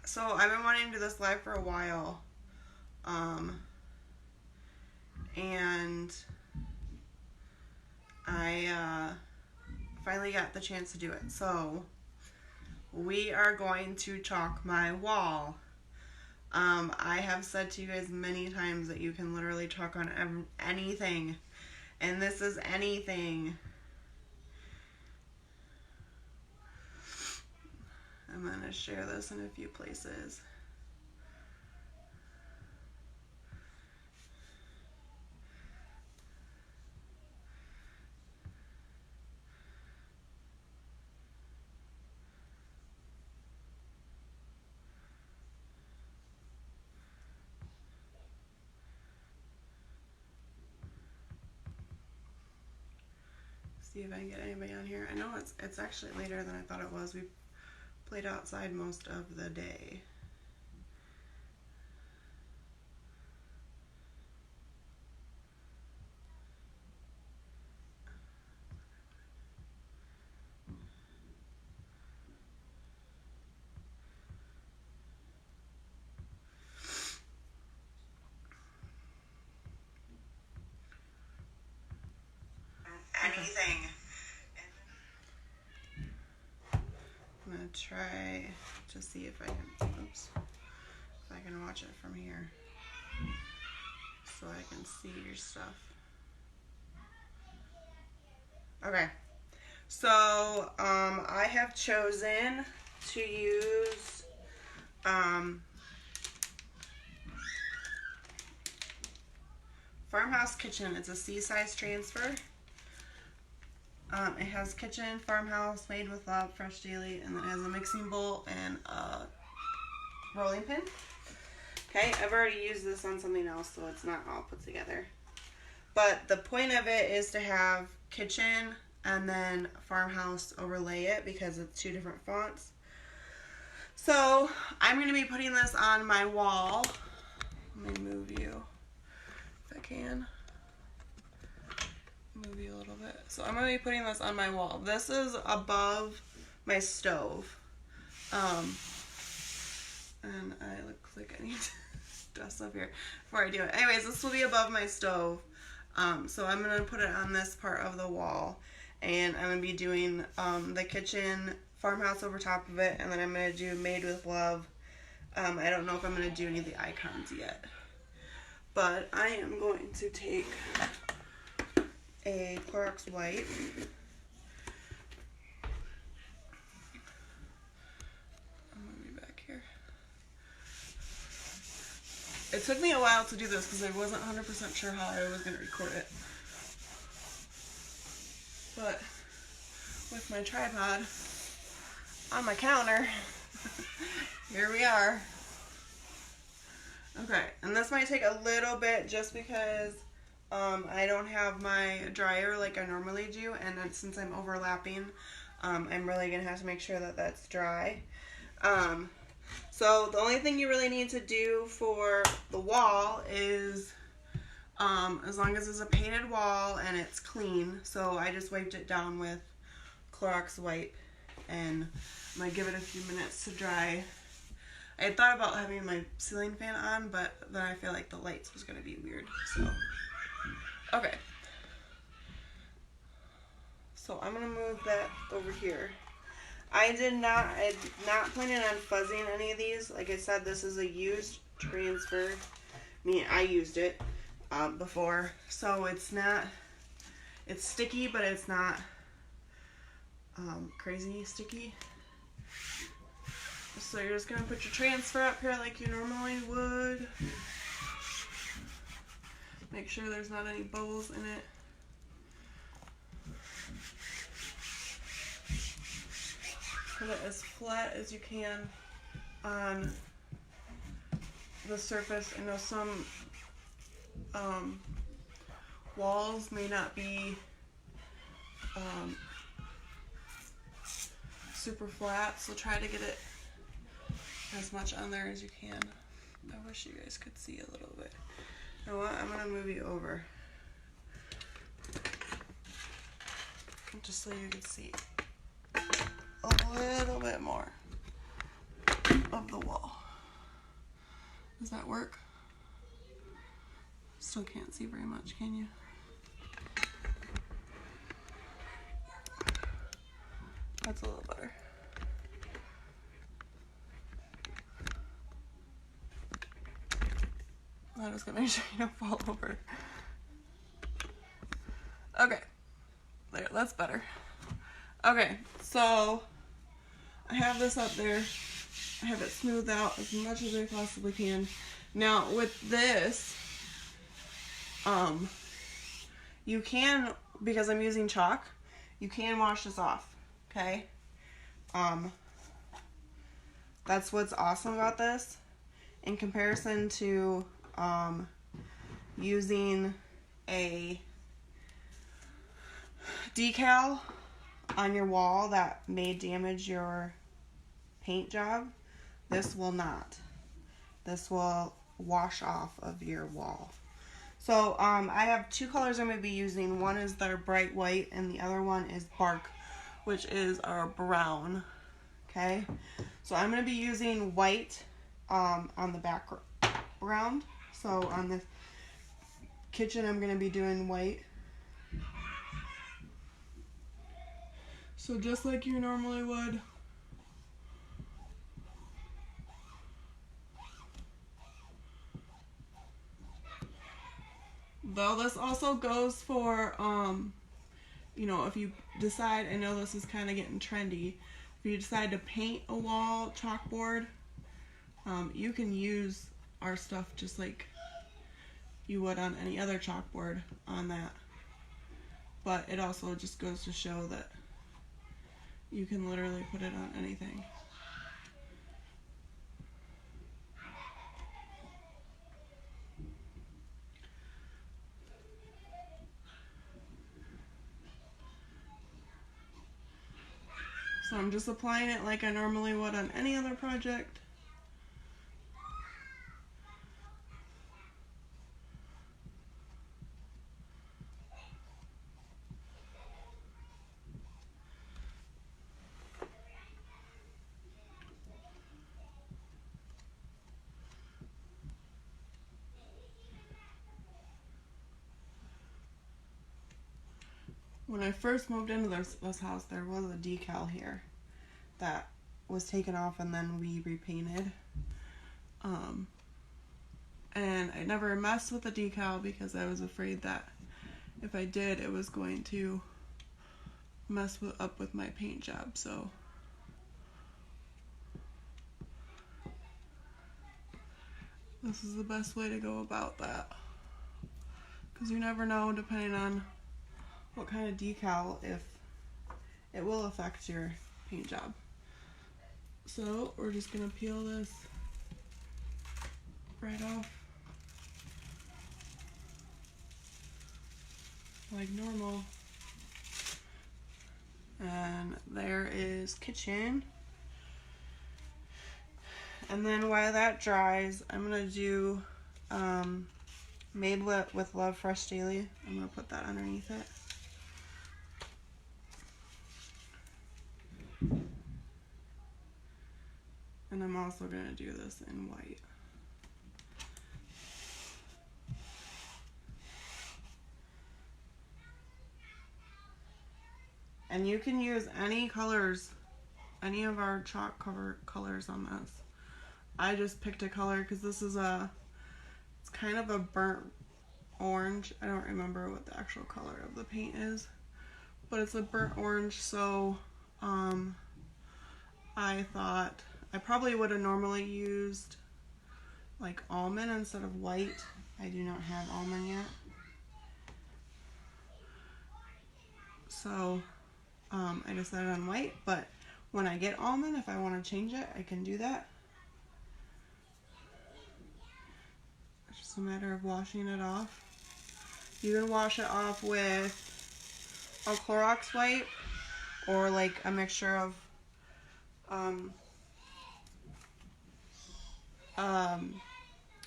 So I've been wanting to do this live for a while. And I finally got the chance to do it. So we are going to chalk my wall. I have said to you guys many times that you can literally chalk on anything. And this is anything. I'm going to share this in a few places. See if I can get anybody on here. I know it's actually later than I thought it was. We played outside most of the day. Anything. I'm gonna try to see if I can, oops, if I can watch it from here so I can see your stuff. Okay, so I have chosen to use Farmhouse Kitchen. It's a C-size transfer. It has kitchen, farmhouse, made with love, fresh daily, and then it has a mixing bowl and a rolling pin. Okay, I've already used this on something else, so it's not all put together. But the point of it is to have kitchen and then farmhouse overlay it because it's two different fonts. So I'm going to be putting this on my wall. Let me move you if I can. Move you a little bit. So I'm going to be putting this on my wall. This is above my stove. And I look like I need to dust up here before I do it. Anyways, this will be above my stove. So I'm going to put it on this part of the wall. And I'm going to be doing the kitchen farmhouse over top of it. And then I'm going to do made with love. I don't know if I'm going to do any of the icons yet. But I am going to take a Clorox wipe. I'm going to be back here. It took me a while to do this because I wasn't 100% sure how I was going to record it. But with my tripod on my counter, here we are. Okay, and this might take a little bit just because I don't have my dryer like I normally do, and then since I'm overlapping, I'm really going to have to make sure that that's dry. So the only thing you really need to do for the wall is, as long as it's a painted wall and it's clean, so I just wiped it down with Clorox wipe, and I'm going to give it a few minutes to dry. I had thought about having my ceiling fan on, but then I feel like the lights was going to be weird, so... Okay, so I'm going to move that over here. I'm not planning on fuzzing any of these. Like I said, this is a used transfer. I mean, I used it before, so it's sticky, but it's not crazy sticky. So you're just going to put your transfer up here like you normally would. Make sure there's not any bubbles in it. Put it as flat as you can on the surface. I know some walls may not be super flat, so try to get it as much on there as you can. I wish you guys could see a little bit. You know what? I'm going to move you over. Just so you can see a little bit more. of the wall. Does that work? Still can't see very much, can you? That's a little better. I'm just gonna make sure you don't fall over. Okay, there, that's better. Okay, so I have this up there. I have it smoothed out as much as I possibly can. Now with this, you can, because I'm using chalk, you can wash this off, okay? That's what's awesome about this in comparison to using a decal on your wall that may damage your paint job. This will not. This will wash off of your wall. So I have two colors I'm going to be using. One is their bright white and the other one is bark, which is our brown. Okay, so I'm going to be using white on the background. So on the kitchen I'm going to be doing white. So just like you normally would. Though this also goes for, you know, if you decide, I know this is kind of getting trendy, if you decide to paint a wall chalkboard, you can use our stuff just like you would on any other chalkboard on that. But it also just goes to show that you can literally put it on anything. So I'm just applying it like I normally would on any other project. When I first moved into this house, there was a decal here that was taken off and then we repainted. And I never messed with the decal because I was afraid that if I did, it was going to mess up with my paint job. So this is the best way to go about that, because you never know, depending on what kind of decal, if it will affect your paint job. So we're just gonna peel this right off like normal. And there is kitchen. And then while that dries, I'm gonna do Made with Love Fresh Daily. I'm gonna put that underneath it. And I'm also going to do this in white. And you can use any colors, any of our chalk cover colors on this. I just picked a color because this is it's kind of a burnt orange. I don't remember what the actual color of the paint is, but it's a burnt orange, so I thought I probably would have normally used like almond instead of white. I do not have almond yet. So I decided on white, but when I get almond, if I want to change it, I can do that. It's just a matter of washing it off. You can wash it off with a Clorox wipe or like a mixture of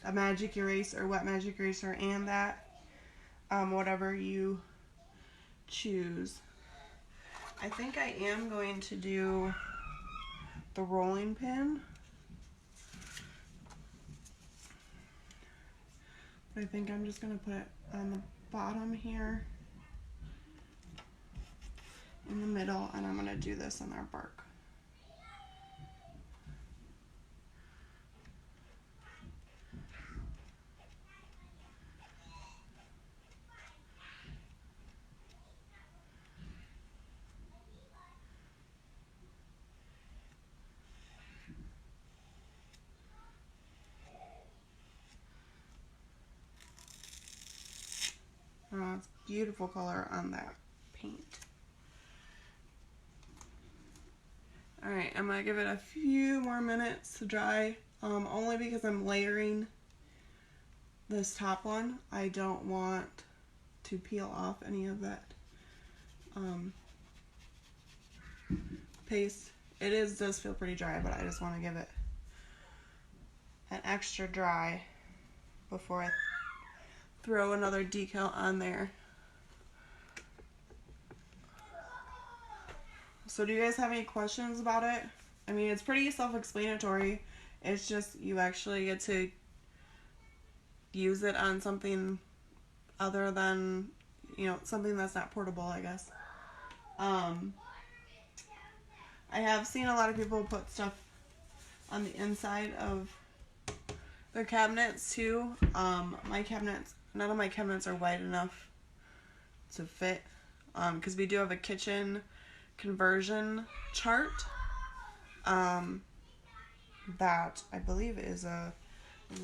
a magic eraser, wet magic eraser, and that, whatever you choose. I think I am going to do the rolling pin I think I'm just going to put it on the bottom here, in the middle, and I'm going to do this on our bark. It's beautiful color on that paint. Alright, I'm going to give it a few more minutes to dry, only because I'm layering this top one. I don't want to peel off any of that paste. It does feel pretty dry, but I just want to give it an extra dry before I throw another decal on there. So do you guys have any questions about it? I mean, it's pretty self-explanatory. It's just you actually get to use it on something other than, you know, something that's not portable, I guess. I have seen a lot of people put stuff on the inside of their cabinets too. My cabinets, none of my cabinets are wide enough to fit, because we do have a kitchen conversion chart that I believe is the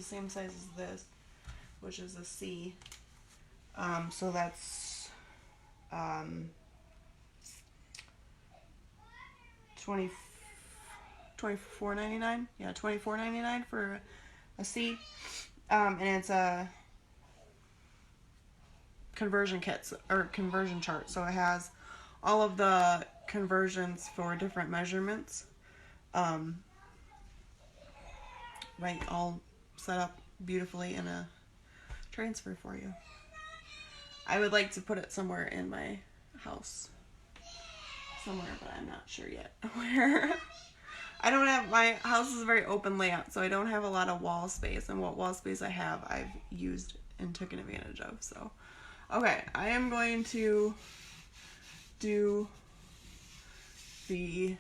same size as this, which is a C. So that's $24.99. Yeah, $24.99 for a C. And it's a conversion kits or conversion chart. So it has all of the conversions for different measurements. Right, all set up beautifully in a transfer for you. I would like to put it somewhere in my house. Somewhere, but I'm not sure yet where. I don't have, my house is a very open layout, so I don't have a lot of wall space, and what wall space I have, I've used and taken advantage of. So, okay, I am going to do the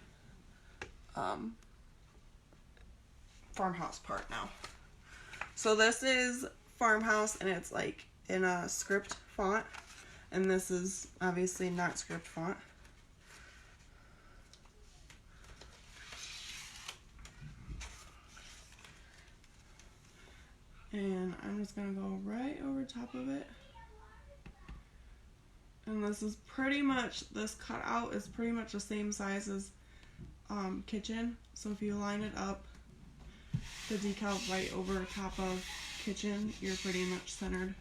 farmhouse part now. So this is Farmhouse, and it's like in a script font, and this is obviously not script font. And I'm just going to go right over top of it. And this is pretty much, this cutout is pretty much the same size as kitchen. So if you line it up, the decal right over top of kitchen, you're pretty much centered.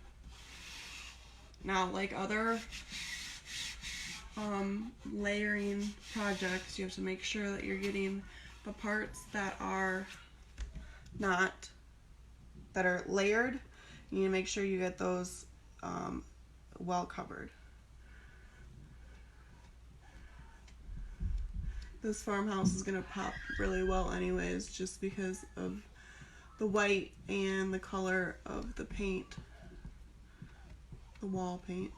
Now, like other layering projects, you have to make sure that you're getting the parts that are layered. You need to make sure you get those well covered. This farmhouse is going to pop really well anyways, just because of the white and the color of the paint, the wall paint.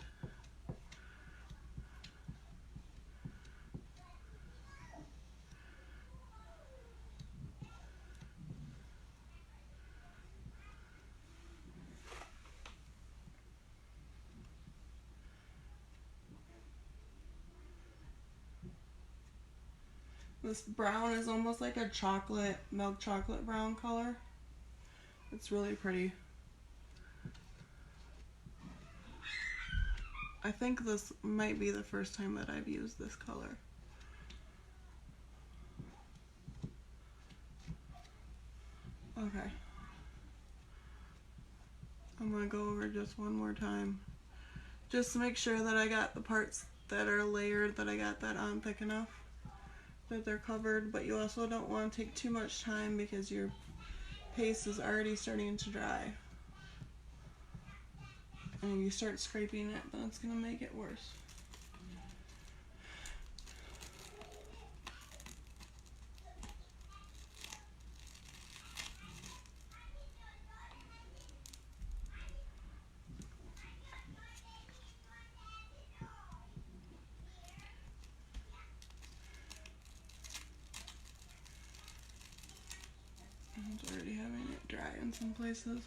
This brown is almost like a chocolate, milk chocolate brown color. It's really pretty. I think this might be the first time that I've used this color. Okay. I'm gonna go over just one more time, just to make sure that I got the parts that are layered, that I got that on thick enough that they're covered, but you also don't want to take too much time because your paste is already starting to dry. And if you start scraping it, then it's going to make it worse. some places.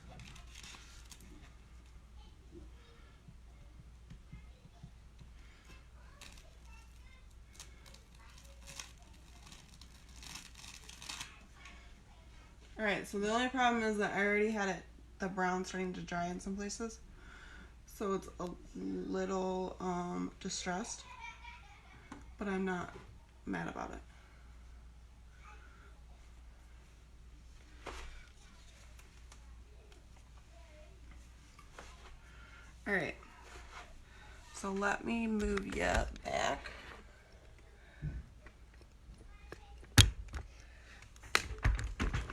Alright, so the only problem is that I already had the brown starting to dry in some places. So it's a little distressed, but I'm not mad about it. Alright, so let me move you back.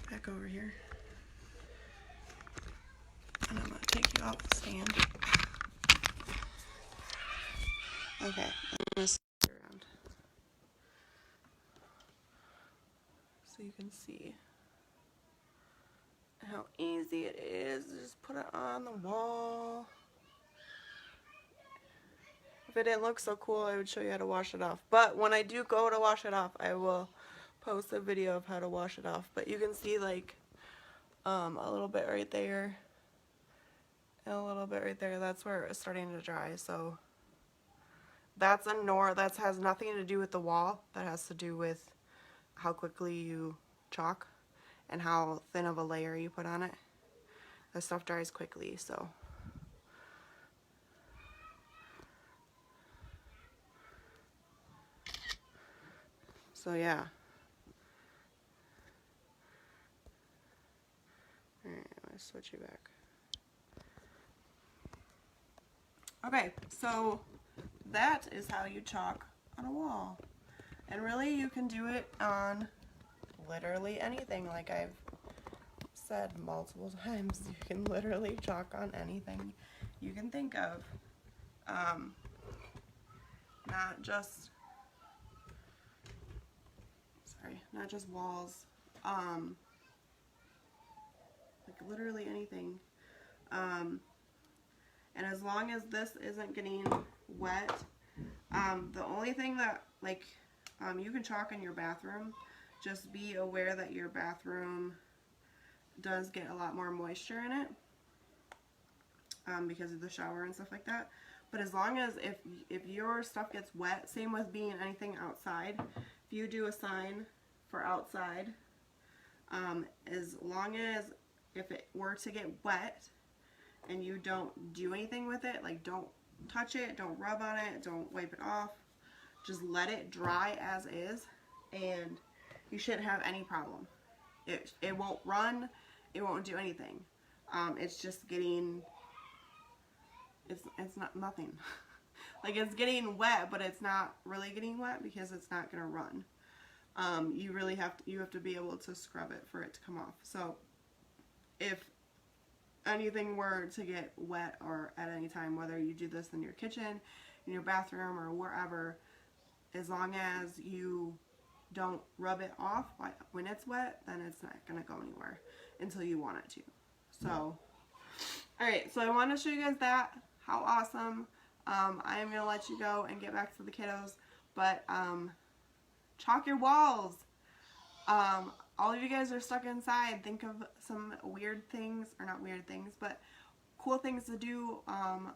Back over here. And I'm going to take you off the stand. Okay, I'm going to switch around so you can see how easy it is to just put it on the wall. If it didn't look so cool, I would show you how to wash it off. But when I do go to wash it off, I will post a video of how to wash it off. But you can see like a little bit right there and a little bit right there. That's where it's starting to dry. So that's that has nothing to do with the wall. That has to do with how quickly you chalk and how thin of a layer you put on it. The stuff dries quickly, so. So yeah. Alright, I'm going to switch you back. Okay, so that is how you chalk on a wall. And really you can do it on literally anything, like I've said multiple times. You can literally chalk on anything you can think of. Not just walls, like literally anything. And as long as this isn't getting wet, the only thing that you can chalk in your bathroom, just be aware that your bathroom does get a lot more moisture in it because of the shower and stuff like that. But as long as if your stuff gets wet, same with being anything outside, if you do a sign for outside, as long as if it were to get wet and you don't do anything with it, like don't touch it, don't rub on it, don't wipe it off, just let it dry as is, and you shouldn't have any problem. It won't run, it won't do anything. It's just getting, it's not nothing. Like it's getting wet, but it's not really getting wet because it's not gonna run. You really have to be able to scrub it for it to come off. So if anything were to get wet or at any time, whether you do this in your kitchen, in your bathroom, or wherever, as long as you don't rub it off when it's wet, then it's not going to go anywhere until you want it to. So, alright, so I want to show you guys that, how awesome. I am going to let you go and get back to the kiddos, but chalk your walls. All of you guys are stuck inside. Think of some weird things, or not weird things, but cool things to do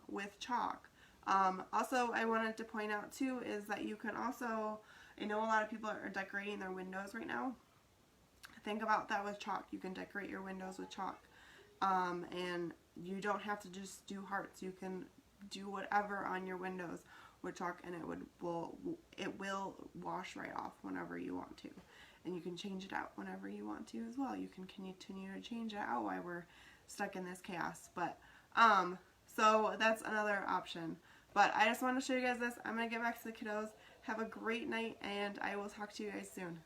with chalk. Also, I wanted to point out too is that you can also, I know a lot of people are decorating their windows right now. Think about that with chalk. You can decorate your windows with chalk. And you don't have to just do hearts. You can do whatever on your windows with chalk, and it will wash right off whenever you want to. And you can change it out whenever you want to as well. You can continue to change it out while we're stuck in this chaos. But so that's another option. But I just want to show you guys this. I'm going to get back to the kiddos. Have a great night, and I will talk to you guys soon.